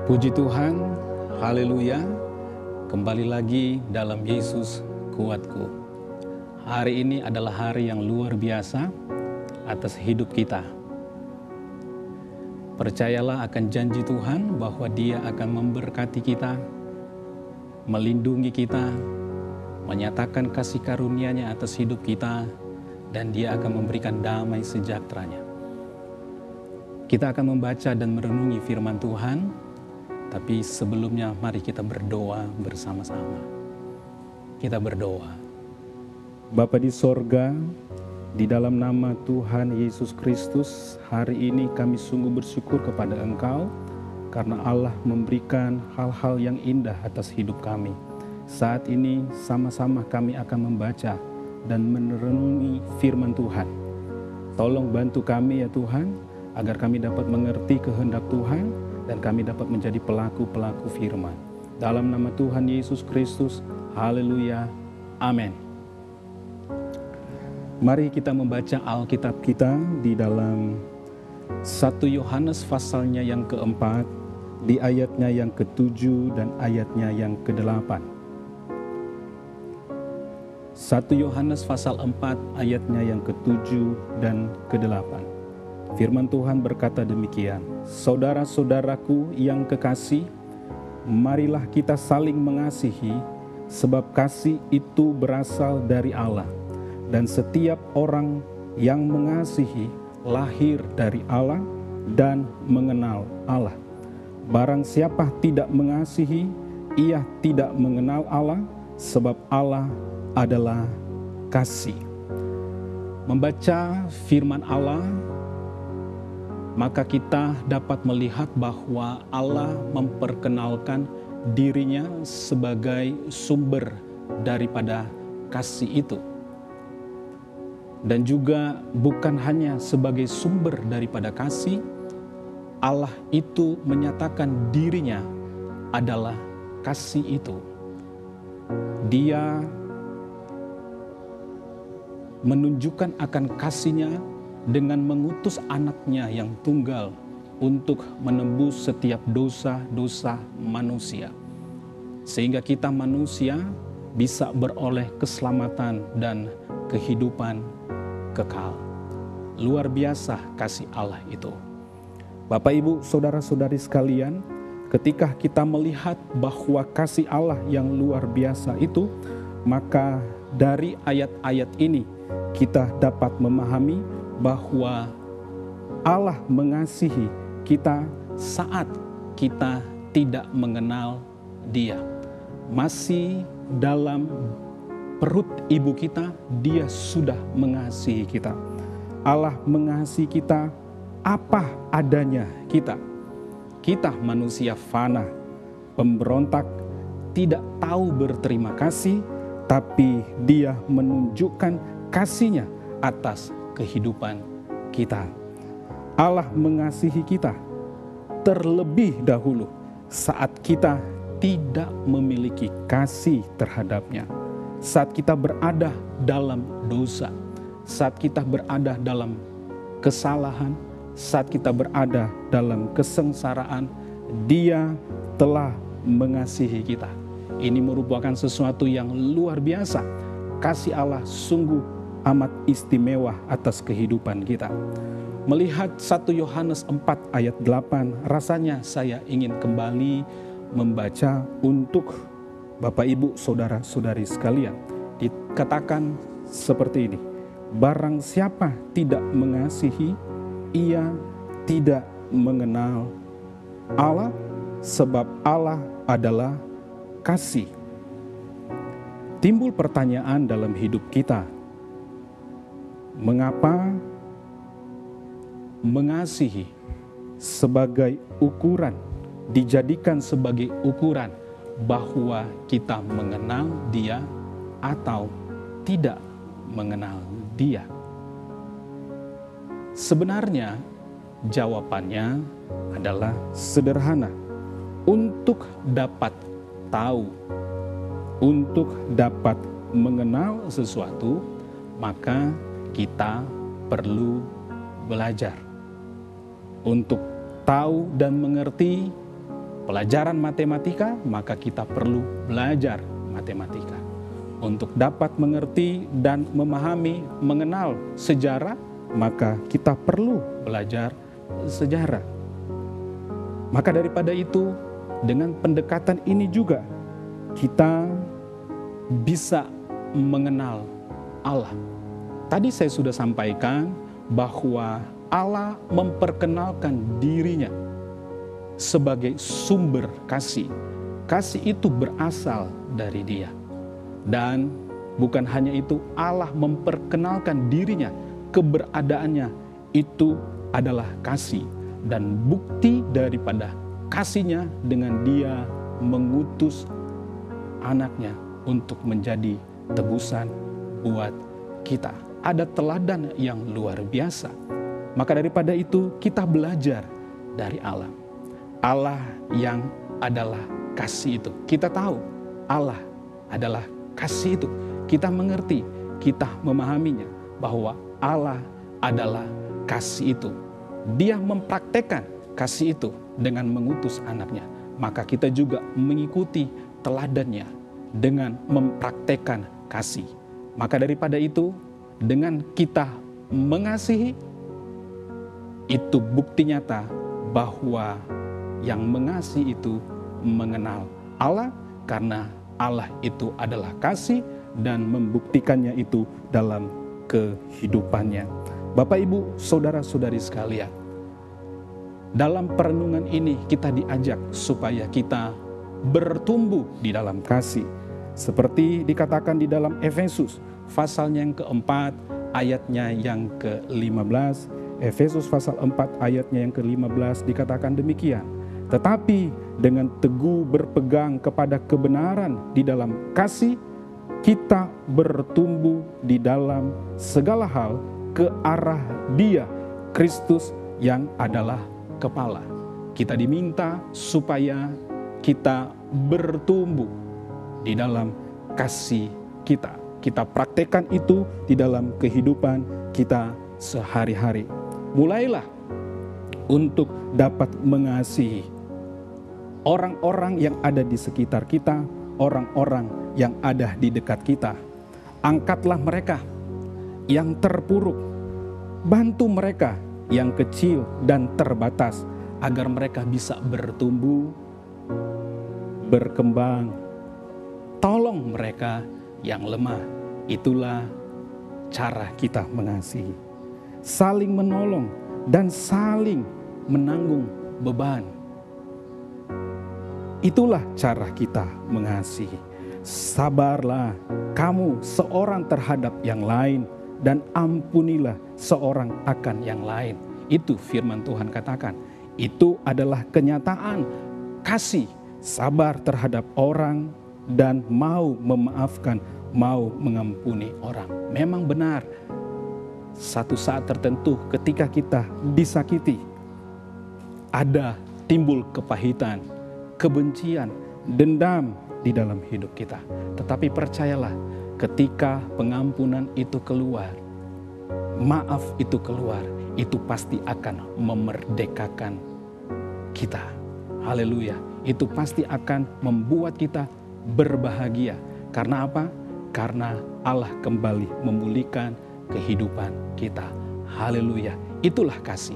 Puji Tuhan, haleluya, kembali lagi dalam Yesus kuatku. Hari ini adalah hari yang luar biasa atas hidup kita. Percayalah akan janji Tuhan bahwa Dia akan memberkati kita, melindungi kita, menyatakan kasih karunia-Nya atas hidup kita, dan Dia akan memberikan damai sejahteranya. Kita akan membaca dan merenungi firman Tuhan. Tapi sebelumnya mari kita berdoa bersama-sama. Kita berdoa. Bapa di sorga, di dalam nama Tuhan Yesus Kristus, hari ini kami sungguh bersyukur kepada Engkau karena Allah memberikan hal-hal yang indah atas hidup kami. Saat ini sama-sama kami akan membaca dan merenungi firman Tuhan. Tolong bantu kami ya Tuhan, agar kami dapat mengerti kehendak Tuhan dan kami dapat menjadi pelaku-pelaku firman. Dalam nama Tuhan Yesus Kristus, haleluya, amin. Mari kita membaca Alkitab kita di dalam 1 Yohanes pasalnya yang keempat, di ayatnya yang ke-7 dan ayatnya yang ke-8. 1 Yohanes pasal 4 ayatnya yang ke-7 dan ke-8. Firman Tuhan berkata demikian, saudara-saudaraku yang kekasih, marilah kita saling mengasihi, sebab kasih itu berasal dari Allah. Dan setiap orang yang mengasihi lahir dari Allah dan mengenal Allah. Barang siapa tidak mengasihi, ia tidak mengenal Allah, sebab Allah adalah kasih. Membaca firman Allah, maka kita dapat melihat bahwa Allah memperkenalkan dirinya sebagai sumber daripada kasih itu. Dan juga bukan hanya sebagai sumber daripada kasih, Allah itu menyatakan dirinya adalah kasih itu. Dia menunjukkan akan kasihnya dengan mengutus anaknya yang tunggal untuk menembus setiap dosa-dosa manusia. Sehingga kita manusia bisa beroleh keselamatan dan kehidupan kekal. Luar biasa kasih Allah itu. Bapak, Ibu, saudara-saudari sekalian, ketika kita melihat bahwa kasih Allah yang luar biasa itu, maka dari ayat-ayat ini kita dapat memahami bahwa Allah mengasihi kita saat kita tidak mengenal Dia. Masih dalam perut ibu kita, Dia sudah mengasihi kita. Allah mengasihi kita apa adanya kita. Kita manusia fana, pemberontak, tidak tahu berterima kasih, tapi Dia menunjukkan kasih-Nya atas kehidupan kita. Allah mengasihi kita terlebih dahulu saat kita tidak memiliki kasih terhadapnya. Saat kita berada dalam dosa, saat kita berada dalam kesalahan, saat kita berada dalam kesengsaraan, Dia telah mengasihi kita. Ini merupakan sesuatu yang luar biasa. Kasih Allah sungguh amat istimewa atas kehidupan kita. Melihat 1 Yohanes 4 ayat 8, rasanya saya ingin kembali membaca untuk Bapak, Ibu, saudara-saudari sekalian. Dikatakan seperti ini, barang siapa tidak mengasihi, ia tidak mengenal Allah, sebab Allah adalah kasih. Timbul pertanyaan dalam hidup kita, mengapa mengasihi sebagai ukuran, dijadikan sebagai ukuran bahwa kita mengenal Dia atau tidak mengenal Dia? Sebenarnya jawabannya adalah sederhana. Untuk dapat tahu, untuk dapat mengenal sesuatu, maka kita perlu belajar. Untuk tahu dan mengerti, pelajaran matematika, maka kita perlu belajar matematika. Untuk dapat mengerti dan memahami, mengenal sejarah, maka kita perlu belajar sejarah. Maka daripada itu, dengan pendekatan ini juga kita bisa mengenal Allah. Tadi saya sudah sampaikan bahwa Allah memperkenalkan dirinya sebagai sumber kasih. Kasih itu berasal dari Dia. Dan bukan hanya itu, Allah memperkenalkan dirinya, keberadaannya itu adalah kasih. Dan bukti daripada kasihnya dengan Dia mengutus anaknya untuk menjadi tebusan buat kita. Ada teladan yang luar biasa. Maka daripada itu kita belajar dari Allah. Allah yang adalah kasih itu. Kita tahu Allah adalah kasih itu. Kita mengerti, kita memahaminya bahwa Allah adalah kasih itu. Dia mempraktekkan kasih itu dengan mengutus anaknya. Maka kita juga mengikuti teladannya dengan mempraktekkan kasih. Maka daripada itu, dengan kita mengasihi, itu bukti nyata bahwa yang mengasihi itu mengenal Allah, karena Allah itu adalah kasih dan membuktikannya itu dalam kehidupannya. Bapak, Ibu, saudara-saudari sekalian, dalam perenungan ini kita diajak supaya kita bertumbuh di dalam kasih. Seperti dikatakan di dalam Efesus pasalnya yang keempat, ayatnya yang ke-15. Efesus pasal 4 ayatnya yang ke-15 dikatakan demikian. Tetapi dengan teguh berpegang kepada kebenaran di dalam kasih, kita bertumbuh di dalam segala hal ke arah Dia, Kristus yang adalah kepala. Kita diminta supaya kita bertumbuh di dalam kasih kita. Kita praktekkan itu di dalam kehidupan kita sehari-hari. Mulailah untuk dapat mengasihi orang-orang yang ada di sekitar kita, orang-orang yang ada di dekat kita. Angkatlah mereka yang terpuruk, bantu mereka yang kecil dan terbatas, agar mereka bisa bertumbuh, berkembang. Tolong mereka yang lemah. Itulah cara kita mengasihi. Saling menolong dan saling menanggung beban. Itulah cara kita mengasihi. Sabarlah kamu seorang terhadap yang lain, dan ampunilah seorang akan yang lain. Itu firman Tuhan katakan. Itu adalah kenyataan kasih, sabar terhadap orang, dan mau memaafkan, mau mengampuni orang. Memang benar, satu saat tertentu ketika kita disakiti, ada timbul kepahitan, kebencian, dendam di dalam hidup kita. Tetapi percayalah, ketika pengampunan itu keluar, maaf itu keluar, itu pasti akan memerdekakan kita. Haleluya. Itu pasti akan membuat kita berbahagia. Karena apa? Karena Allah kembali memulihkan kehidupan kita. Haleluya. Itulah kasih.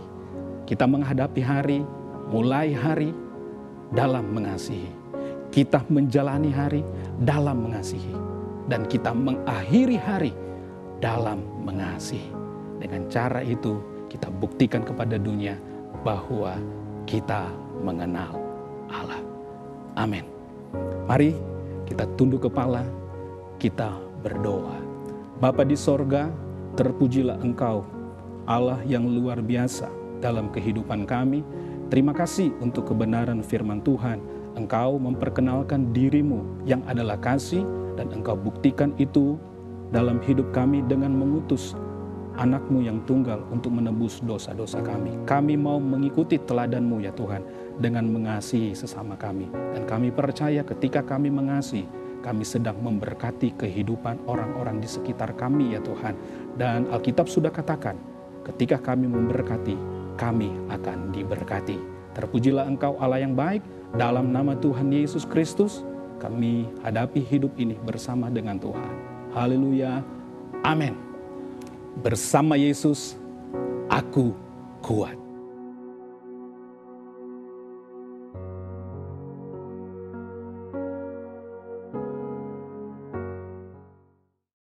Kita menghadapi hari, mulai hari dalam mengasihi. Kita menjalani hari dalam mengasihi. Dan kita mengakhiri hari dalam mengasihi. Dengan cara itu kita buktikan kepada dunia bahwa kita mengenal Allah. Amin. Mari kita tunduk kepala, kita berdoa. Bapa di sorga, terpujilah Engkau, Allah yang luar biasa dalam kehidupan kami. Terima kasih untuk kebenaran firman Tuhan. Engkau memperkenalkan dirimu yang adalah kasih, dan Engkau buktikan itu dalam hidup kami dengan mengutus anak-Mu yang tunggal untuk menebus dosa-dosa kami. Kami mau mengikuti teladan-Mu ya Tuhan, dengan mengasihi sesama kami. Dan kami percaya ketika kami mengasihi, kami sedang memberkati kehidupan orang-orang di sekitar kami ya Tuhan. Dan Alkitab sudah katakan, ketika kami memberkati, kami akan diberkati. Terpujilah Engkau Allah yang baik, Dalam nama Tuhan Yesus Kristus, kami hadapi hidup ini bersama dengan Tuhan. Haleluya. Amin. Bersama Yesus, aku kuat.